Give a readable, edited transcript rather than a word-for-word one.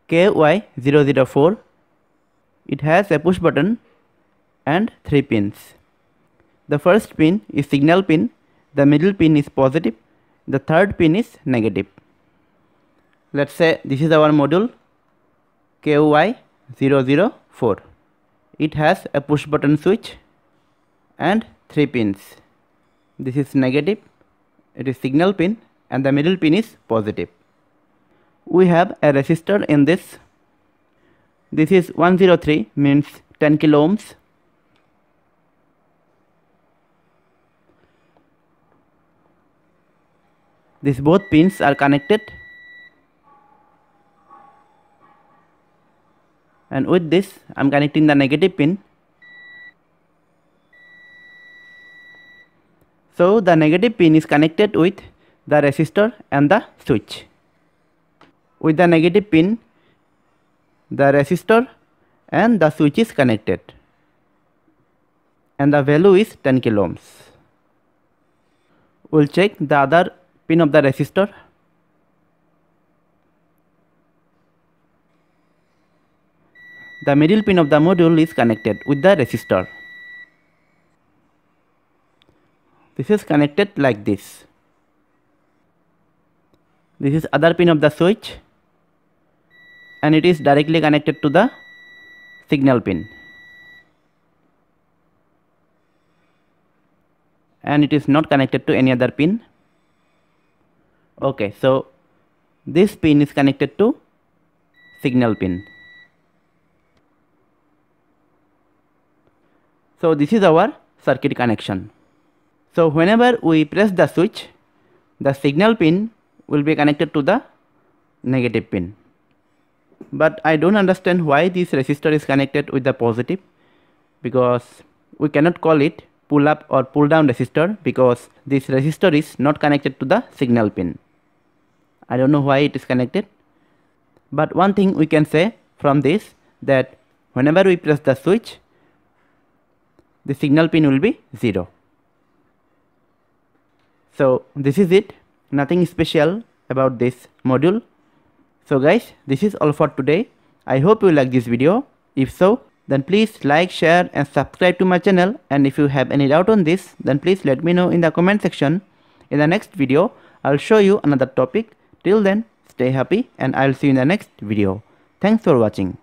KY004. It has a push button and 3 pins. The first pin is signal pin, the middle pin is positive, the third pin is negative. Let's say this is our module KY004. It has a push button switch and 3 pins. This is negative, it is signal pin, and the middle pin is positive. We have a resistor in this. This is 103, means 10 kilo ohms. These both pins are connected, and with this I am connecting the negative pin. So the negative pin is connected with the resistor and the switch. With the negative pin, the resistor and the switch is connected, and the value is 10 kilo ohms. We'll check the other pin of the resistor. The middle pin of the module is connected with the resistor. This is connected like this. This is other pin of the switch, and it is directly connected to the signal pin, and it is not connected to any other pin. Okay, so this pin is connected to signal pin. So this is our circuit connection. So whenever we press the switch, the signal pin will be connected to the negative pin. But I don't understand why this resistor is connected with the positive, because we cannot call it pull up or pull down resistor, because this resistor is not connected to the signal pin. I don't know why it is connected. But one thing we can say from this, that whenever we press the switch, the signal pin will be 0. So this is it. Nothing special about this module. So guys, this is all for today. I hope you like this video. If so, then please like, share and subscribe to my channel. And if you have any doubt on this, then please let me know in the comment section. In the next video, I'll show you another topic. Till then, stay happy and I'll see you in the next video. Thanks for watching.